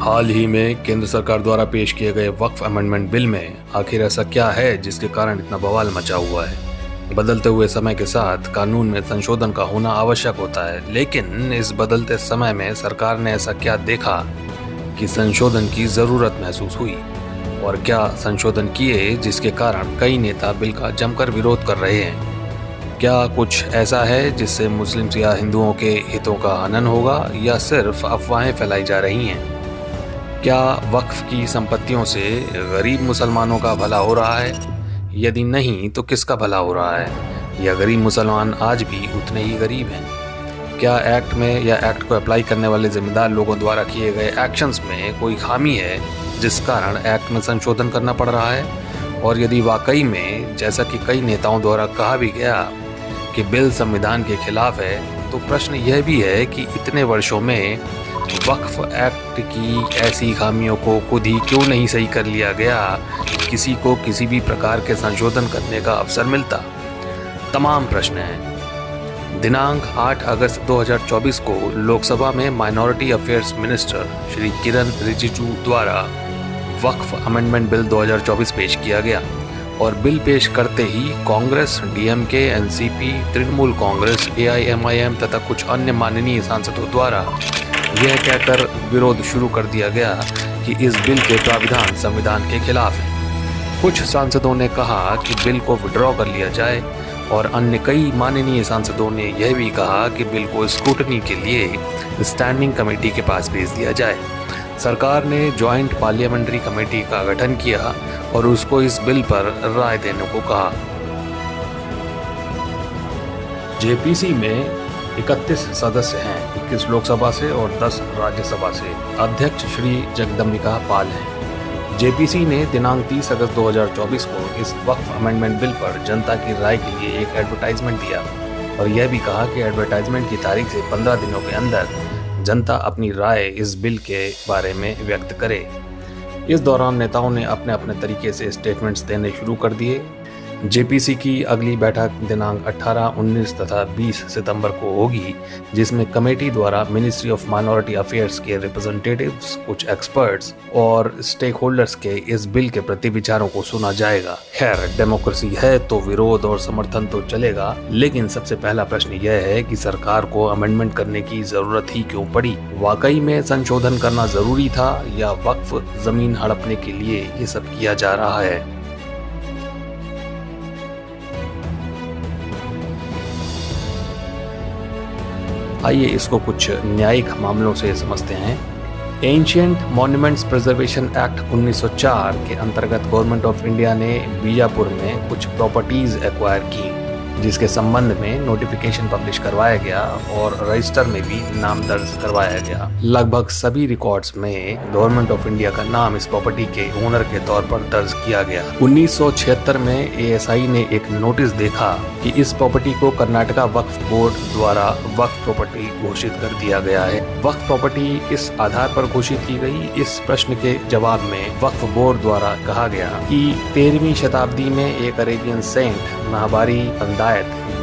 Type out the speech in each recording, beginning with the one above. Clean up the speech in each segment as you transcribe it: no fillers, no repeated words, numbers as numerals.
हाल ही में केंद्र सरकार द्वारा पेश किए गए वक्फ अमेंडमेंट बिल में आखिर ऐसा क्या है जिसके कारण इतना बवाल मचा हुआ है। बदलते हुए समय के साथ कानून में संशोधन का होना आवश्यक होता है, लेकिन इस बदलते समय में सरकार ने ऐसा क्या देखा कि संशोधन की जरूरत महसूस हुई, और क्या संशोधन किए जिसके कारण कई नेता बिल का जमकर विरोध कर रहे हैं। क्या कुछ ऐसा है जिससे मुस्लिम या हिंदुओं के हितों का हनन होगा, या सिर्फ अफवाहें फैलाई जा रही हैं। क्या वक्फ की संपत्तियों से गरीब मुसलमानों का भला हो रहा है? यदि नहीं तो किसका भला हो रहा है, या गरीब मुसलमान आज भी उतने ही गरीब हैं? क्या एक्ट में या एक्ट को अप्लाई करने वाले जिम्मेदार लोगों द्वारा किए गए एक्शंस में कोई खामी है जिस कारण एक्ट में संशोधन करना पड़ रहा है? और यदि वाकई में, जैसा कि कई नेताओं द्वारा कहा भी गया, कि बिल संविधान के खिलाफ है, तो प्रश्न यह भी है कि इतने वर्षों में वक्फ एक्ट की ऐसी खामियों को खुद ही क्यों नहीं सही कर लिया गया कि किसी को किसी भी प्रकार के संशोधन करने का अवसर मिलता। तमाम प्रश्न हैं। दिनांक 8 अगस्त 2024 को लोकसभा में minority affairs minister Shri Kiran Rijiju द्वारा वक्फ अमेंडमेंट बिल 2024 पेश किया गया, और बिल पेश करते ही Congress, DMK, NCP, Trinamool Congress, AIMIM तथा कुछ अन्य माननीय सांसदों द्वारा यह कहकर विरोध शुरू कर दिया गया कि इस बिल के प्राविधान संविधान के खिलाफ हैं। कुछ सांसदों ने कहा कि बिल को विड्रॉ कर लिया जाए, और अन्य कई माननीय सांसदों ने यह भी कहा कि बिल को स्क्रूटनी के लिए स्टैंडिंग कमेटी के पास भेज दिया जाए। सरकार ने ज्वाइंट पार्लियामेंट्री कमेटी का गठन किया और उसको इस बिल पर राय देने को कहा। जेपीसी में 31 सदस्य हैं, 21 लोकसभा से और 10 राज्यसभा से। अध्यक्ष श्री जगदम्बिका पाल हैं। जेपीसी ने दिनांक 30 अगस्त 2024 को इस वक्फ अमेंडमेंट बिल पर जनता की राय के लिए एक एडवर्टाइजमेंट दिया, और यह भी कहा कि एडवर्टाइजमेंट की तारीख से 15 दिनों के अंदर जनता अपनी राय इस बिल के बारे में व्यक्त करे। इस दौरान नेताओं ने अपने अपने तरीके से स्टेटमेंट्स देने शुरू कर दिए। जेपीसी की अगली बैठक दिनांक 18, 19 तथा 20 सितंबर को होगी, जिसमें कमेटी द्वारा मिनिस्ट्री ऑफ माइनॉरिटी अफेयर्स के रिप्रेजेंटेटिव्स, कुछ एक्सपर्ट्स और स्टेक होल्डर्स के इस बिल के प्रति विचारों को सुना जाएगा। खैर, डेमोक्रेसी है तो विरोध और समर्थन तो चलेगा, लेकिन सबसे पहला प्रश्न यह है कि सरकार को अमेंडमेंट करने की जरूरत ही क्यों पड़ी? वाकई में संशोधन करना जरूरी था, या वक्फ जमीन हड़पने के लिए ये सब किया जा रहा है? आइए इसको कुछ न्यायिक मामलों से समझते हैं। एंशिएंट मॉन्यूमेंट्स प्रिजर्वेशन एक्ट 1904 के अंतर्गत गवर्नमेंट ऑफ इंडिया ने बीजापुर में कुछ प्रॉपर्टीज एक्वायर की, जिसके संबंध में नोटिफिकेशन पब्लिश करवाया गया और रजिस्टर में भी नाम दर्ज करवाया गया। लगभग सभी रिकॉर्ड्स में गवर्नमेंट ऑफ इंडिया का नाम इस प्रॉपर्टी के ओनर के तौर पर दर्ज किया गया। 1976 में एएसआई ने एक नोटिस देखा कि इस प्रॉपर्टी को कर्नाटका वक्फ बोर्ड द्वारा वक्फ प्रॉपर्टी घोषित कर दिया गया है। वक्फ प्रॉपर्टी किस आधार पर घोषित की गई? इस प्रश्न के जवाब में वक्फ बोर्ड द्वारा कहा गया कि 13वीं शताब्दी में एक अरेबियन सेंट महाबारी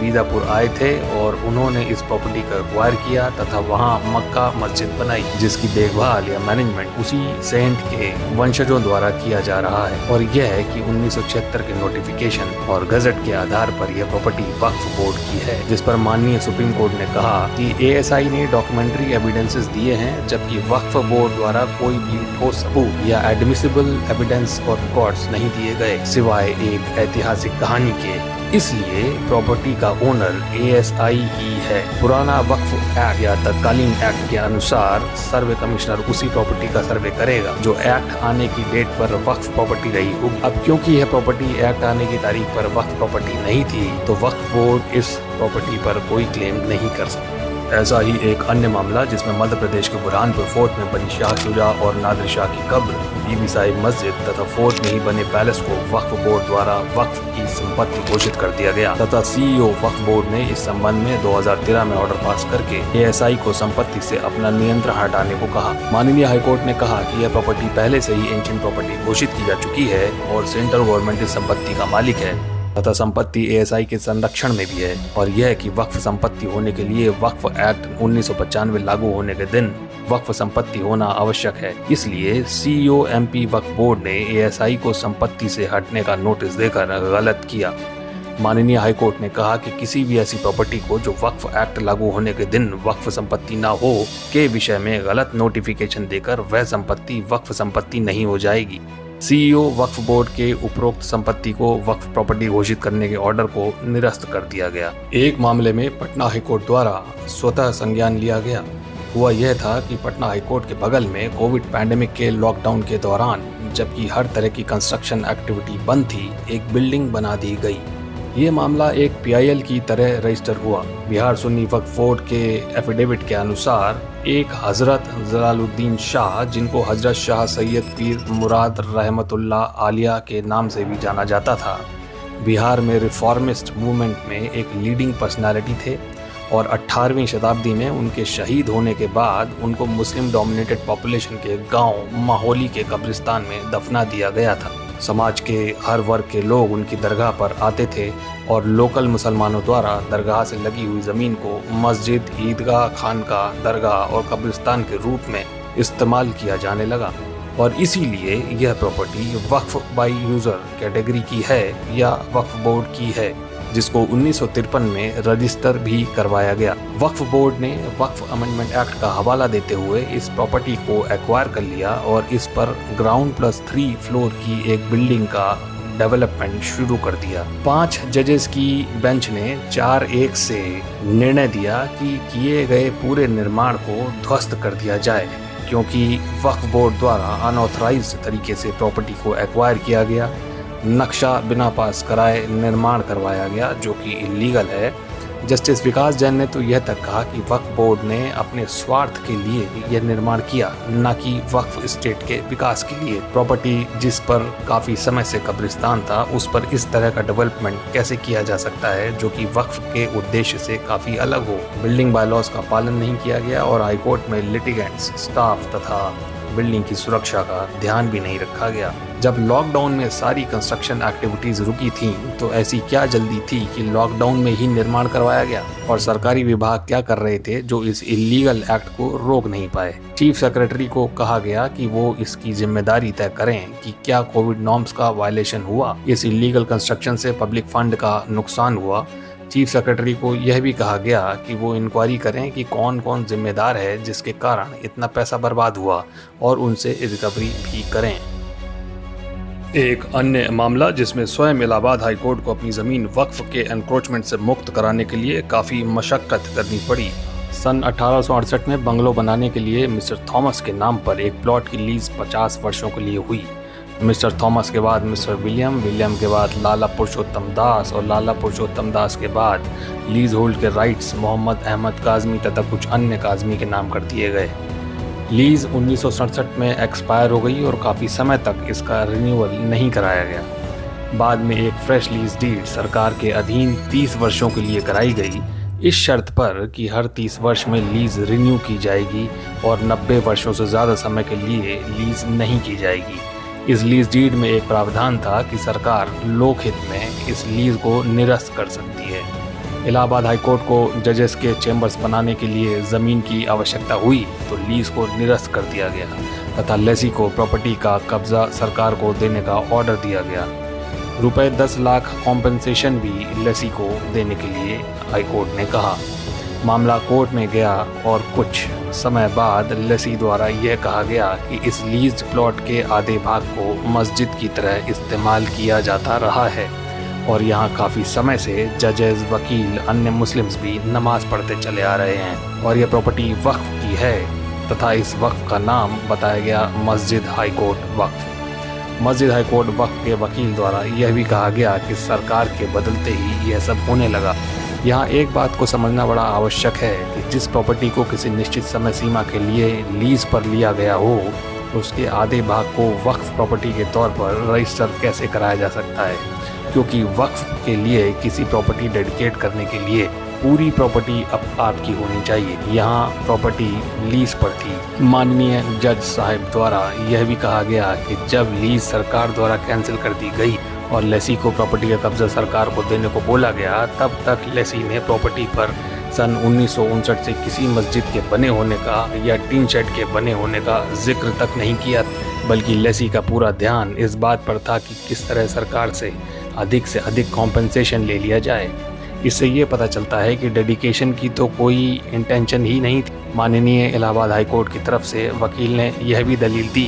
बीजापुर आए थे और उन्होंने इस प्रॉपर्टी का एक्वायर किया तथा वहां मक्का मस्जिद बनाई, जिसकी देखभाल या मैनेजमेंट उसी सेंट के वंशजों द्वारा किया जा रहा है। और यह है कि 1976 के नोटिफिकेशन और गजट के आधार पर यह प्रॉपर्टी वक्फ बोर्ड की है, जिस पर माननीय सुप्रीम कोर्ट ने कहा कि एएसआई ने डॉक्यूमेंट्री एविडेंसेस दिए हैं, जबकि वक्फ बोर्ड द्वारा कोई भी ठोस सबूत या एडमिसिबल एविडेंस और रिकॉर्ड्स नहीं दिए गए, सिवाय एक ऐतिहासिक कहानी के। इसलिए प्रॉपर्टी का ओनर एएसआई ही है। पुराना वक्फ एक्ट या तत्कालीन एक्ट के अनुसार सर्वे कमिश्नर उसी प्रॉपर्टी का सर्वे करेगा जो एक्ट आने की डेट पर वक्फ प्रॉपर्टी रही होगी। अब क्योंकि यह प्रॉपर्टी एक्ट आने की तारीख पर वक्फ प्रॉपर्टी नहीं थी, तो वक्फ बोर्ड इस प्रॉपर्टी पर कोई क्लेम नहीं कर सकता। ऐसा ही एक अन्य मामला जिसमें मध्य प्रदेश के बुरहानपुर फोर्ट में बनी शाह शुजा और नादिर शाह की कब्र, बीबी साहिब मस्जिद तथा फोर्ट में ही बने पैलेस को वक्फ बोर्ड द्वारा वक्फ की संपत्ति घोषित कर दिया गया तथा सीईओ वक्फ बोर्ड ने इस संबंध में 2013 में ऑर्डर पास करके एएसआई को संपत्ति से अपना नियंत्रण हटाने को कहा। माननीय हाईकोर्ट ने कहा कि यह प्रॉपर्टी पहले से ही एंशिएंट प्रॉपर्टी घोषित की जा चुकी है और सेंट्रल गवर्नमेंट इस संपत्ति का मालिक है तथा संपत्ति एएसआई के संरक्षण में भी है। और यह कि वक्फ संपत्ति होने के लिए वक्फ एक्ट 1995 लागू होने के दिन वक्फ संपत्ति होना आवश्यक है। इसलिए COMP वक्फ बोर्ड ने ASI को संपत्ति से हटने का नोटिस देकर गलत किया। माननीय हाईकोर्ट ने कहा कि किसी भी ऐसी प्रॉपर्टी को जो वक्फ एक्ट लागू होने के दिन वक्फ संपत्ति न हो के विषय में गलत नोटिफिकेशन देकर वह संपत्ति वक्फ संपत्ति नहीं हो जाएगी। CEO वक्फ बोर्ड के उपरोक्त संपत्ति को वक्फ प्रॉपर्टी घोषित करने के ऑर्डर को निरस्त कर दिया गया। एक मामले में पटना हाईकोर्ट द्वारा स्वतः संज्ञान लिया गया। हुआ यह था कि पटना हाईकोर्ट के बगल में कोविड पैंडेमिक के लॉकडाउन के दौरान, जबकि हर तरह की कंस्ट्रक्शन एक्टिविटी बंद थी, एक बिल्डिंग बना दी गई। ये मामला एक PIL की तरह रजिस्टर हुआ। बिहार सुन्नी वक्फ बोर्ड के एफिडेविट के अनुसार एक हजरत जलालुद्दीन शाह, जिनको हजरत शाह सैयद पीर मुराद रहमतुल्लाह आलिया के नाम से भी जाना जाता था, बिहार में रिफॉर्मिस्ट मूवमेंट में एक लीडिंग पर्सनालिटी थे और 18वीं शताब्दी में उनके शहीद होने के बाद उनको मुस्लिम डोमिनेटेड पॉपुलेशन के गांव माहौली के कब्रिस्तान में दफना दिया गया था। समाज के हर वर्ग के लोग उनकी दरगाह पर आते थे और लोकल मुसलमानों द्वारा दरगाह से लगी हुई ज़मीन को मस्जिद, ईदगाह, खानकाह, दरगाह और कब्रिस्तान के रूप में इस्तेमाल किया जाने लगा और इसीलिए यह property Waqf by user category की है या वक्फ बोर्ड की है, जिसको 1953 में रजिस्टर भी करवाया गया। वक्फ बोर्ड ने वक्फ अमेंडमेंट एक्ट का हवाला देते हुए इस प्रॉपर्टी को एक्वायर कर लिया और इस पर ग्राउंड प्लस 3 फ्लोर की एक बिल्डिंग का डेवलपमेंट शुरू कर दिया। 5 जजेस की बेंच ने 4-1 से निर्णय दिया कि किए गए पूरे निर्माण को ध्वस्त कर दिया जाए, क्योंकि वक्फ बोर्ड द्वारा अनऑथराइज्ड तरीके से प्रॉपर्टी को एक्वायर किया गया, नक्शा बिना पास कराए निर्माण करवाया गया, जो कि इलीगल है। जस्टिस विकास जैन ने तो यह तक कहा कि वक्फ बोर्ड ने अपने स्वार्थ के लिए यह निर्माण किया, न कि वक्फ स्टेट के विकास के लिए। प्रॉपर्टी जिस पर काफ़ी समय से कब्रिस्तान था, उस पर इस तरह का डेवलपमेंट कैसे किया जा सकता है जो कि वक्फ के उद्देश्य से काफ़ी अलग हो। बिल्डिंग बायलॉज का पालन नहीं किया गया और हाईकोर्ट में लिटिगेंट्स, स्टाफ तथा बिल्डिंग की सुरक्षा का ध्यान भी नहीं रखा गया। जब लॉकडाउन में सारी कंस्ट्रक्शन एक्टिविटीज रुकी थीं, तो ऐसी क्या जल्दी थी कि लॉकडाउन में ही निर्माण करवाया गया, और सरकारी विभाग क्या कर रहे थे जो इस इलीगल एक्ट को रोक नहीं पाए। चीफ सेक्रेटरी को कहा गया कि वो इसकी जिम्मेदारी तय करें कि क्या कोविड नॉर्म्स का वायलेशन हुआ, इस इलीगल कंस्ट्रक्शन से पब्लिक फंड का नुकसान हुआ। चीफ सेक्रेटरी को यह भी कहा गया कि वो इंक्वायरी करें कि कौन कौन जिम्मेदार है जिसके कारण इतना पैसा बर्बाद हुआ और उनसे रिकवरी भी करें। एक अन्य मामला जिसमें स्वयं इलाहाबाद हाईकोर्ट को अपनी ज़मीन वक्फ के एनक्रोचमेंट से मुक्त कराने के लिए काफ़ी मशक्क़त करनी पड़ी। सन 1868 में बंगलो बनाने के लिए मिस्टर थॉमस के नाम पर एक प्लॉट की लीज 50 वर्षों के लिए हुई। मिस्टर थॉमस के बाद मिस्टर विलियम के बाद लाला पुरुषोत्तम दास और लाला पुरुषोत्तम दास के बाद लीज होल्ड के राइट्स मोहम्मद अहमद काज़मी तथा कुछ अन्य काज़मी के नाम कर दिए गए। लीज 1967 में एक्सपायर हो गई और काफ़ी समय तक इसका रिन्यूअल नहीं कराया गया। बाद में एक फ्रेश लीज डीड सरकार के अधीन 30 वर्षों के लिए कराई गई, इस शर्त पर कि हर 30 वर्ष में लीज रिन्यू की जाएगी और 90 वर्षों से ज़्यादा समय के लिए लीज नहीं की जाएगी। इस लीज डीड में एक प्रावधान था कि सरकार लोकहित में इस लीज को निरस्त कर सकती है। इलाहाबाद हाईकोर्ट को जजेस के चैम्बर्स बनाने के लिए ज़मीन की आवश्यकता हुई तो लीज को निरस्त कर दिया गया तथा लेसी को प्रॉपर्टी का कब्जा सरकार को देने का ऑर्डर दिया गया। रुपए 10 लाख कॉम्पेंसेशन भी लेसी को देने के लिए हाईकोर्ट ने कहा। मामला कोर्ट में गया और कुछ समय बाद लेसी द्वारा यह कहा गया कि इस लीज प्लॉट के आधे भाग को मस्जिद की तरह इस्तेमाल किया जाता रहा है और यहाँ काफ़ी समय से जजेस, वकील, अन्य मुस्लिम्स भी नमाज पढ़ते चले आ रहे हैं और यह प्रॉपर्टी वक्फ की है तथा इस वक्फ का नाम बताया गया मस्जिद हाई कोर्ट वक्फ। मस्जिद हाई कोर्ट वक्फ के वकील द्वारा यह भी कहा गया कि सरकार के बदलते ही यह सब होने लगा। यहाँ एक बात को समझना बड़ा आवश्यक है कि जिस प्रॉपर्टी को किसी निश्चित समय सीमा के लिए लीज पर लिया गया हो, उसके आधे भाग को वक्फ प्रॉपर्टी के तौर पर रजिस्टर कैसे कराया जा सकता है, क्योंकि वक्फ के लिए किसी प्रॉपर्टी डेडिकेट करने के लिए पूरी प्रॉपर्टी अब आपकी होनी चाहिए। यहाँ प्रॉपर्टी लीज पर थी। माननीय जज साहब द्वारा यह भी कहा गया कि जब लीज सरकार द्वारा कैंसिल कर दी गई और लेसी को प्रॉपर्टी का कब्जा सरकार को देने को बोला गया, तब तक लेसी ने प्रॉपर्टी पर सन 1959 से किसी मस्जिद के बने होने का या टीन शेड के बने होने का जिक्र तक नहीं किया, बल्कि लेसी का पूरा ध्यान इस बात पर था कि किस तरह सरकार से अधिक कॉम्पेंसेशन ले लिया जाए। इससे ये पता चलता है कि डेडिकेशन की तो कोई इंटेंशन ही नहीं थी। माननीय इलाहाबाद हाई कोर्ट की तरफ से वकील ने यह भी दलील दी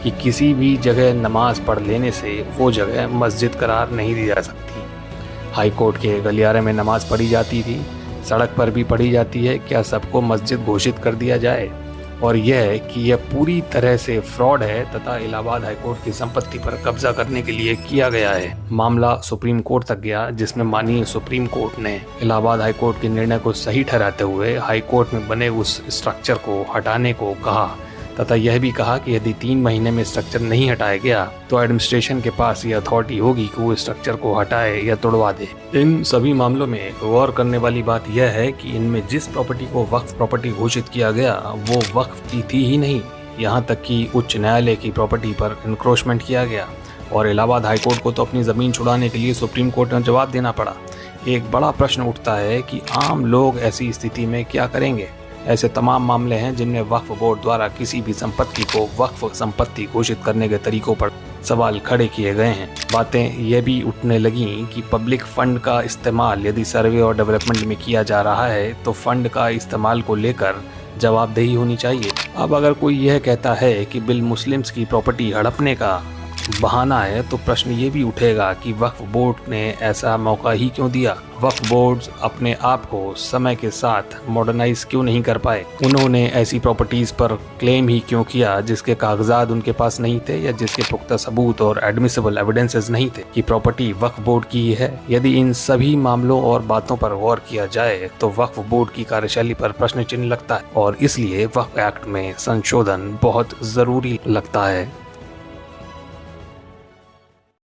कि किसी भी जगह नमाज पढ़ लेने से वो जगह मस्जिद करार नहीं दी जा सकती। हाई कोर्ट के गलियारे में नमाज पढ़ी जाती थी, सड़क पर भी पढ़ी जाती है, क्या सबको मस्जिद घोषित कर दिया जाए? और यह कि यह पूरी तरह से फ्रॉड है तथा इलाहाबाद हाईकोर्ट की संपत्ति पर कब्जा करने के लिए किया गया है। मामला सुप्रीम कोर्ट तक गया, जिसमें माननीय सुप्रीम कोर्ट ने इलाहाबाद हाईकोर्ट के निर्णय को सही ठहराते हुए हाईकोर्ट में बने उस स्ट्रक्चर को हटाने को कहा तथा यह भी कहा कि यदि 3 महीने में स्ट्रक्चर नहीं हटाया गया तो एडमिनिस्ट्रेशन के पास ये अथॉरिटी होगी कि वो स्ट्रक्चर को हटाए या तोड़वा दे। इन सभी मामलों में गौर करने वाली बात यह है कि इनमें जिस प्रॉपर्टी को वक्फ प्रॉपर्टी घोषित किया गया वो वक्फ की थी ही नहीं, यहाँ तक कि उच्च न्यायालय की प्रॉपर्टी पर इंक्रोचमेंट किया गया और इलाहाबाद हाईकोर्ट को तो अपनी ज़मीन छुड़ाने के लिए सुप्रीम कोर्ट में जवाब देना पड़ा। एक बड़ा प्रश्न उठता है कि आम लोग ऐसी स्थिति में क्या करेंगे। ऐसे तमाम मामले हैं जिनमें वक्फ बोर्ड द्वारा किसी भी संपत्ति को वक्फ संपत्ति घोषित करने के तरीकों पर सवाल खड़े किए गए हैं। बातें ये भी उठने लगी कि पब्लिक फंड का इस्तेमाल यदि सर्वे और डेवलपमेंट में किया जा रहा है तो फंड का इस्तेमाल को लेकर जवाबदेही होनी चाहिए। अब अगर कोई यह कहता है कि बिल मुस्लिम्स की प्रॉपर्टी हड़पने का बहाना है तो प्रश्न ये भी उठेगा कि वक्फ बोर्ड ने ऐसा मौका ही क्यों दिया। वक्फ बोर्ड्स अपने आप को समय के साथ मॉडर्नाइज क्यों नहीं कर पाए। उन्होंने ऐसी प्रॉपर्टीज पर क्लेम ही क्यों किया जिसके कागजात उनके पास नहीं थे या जिसके पुख्ता सबूत और एडमिसिबल एविडेंसेस नहीं थे कि प्रॉपर्टी वक्फ बोर्ड की ही है। यदि इन सभी मामलों और बातों पर गौर किया जाए तो वक्फ बोर्ड की कार्यशैली पर प्रश्न चिन्ह लगता है और इसलिए वक्फ एक्ट में संशोधन बहुत जरूरी लगता है।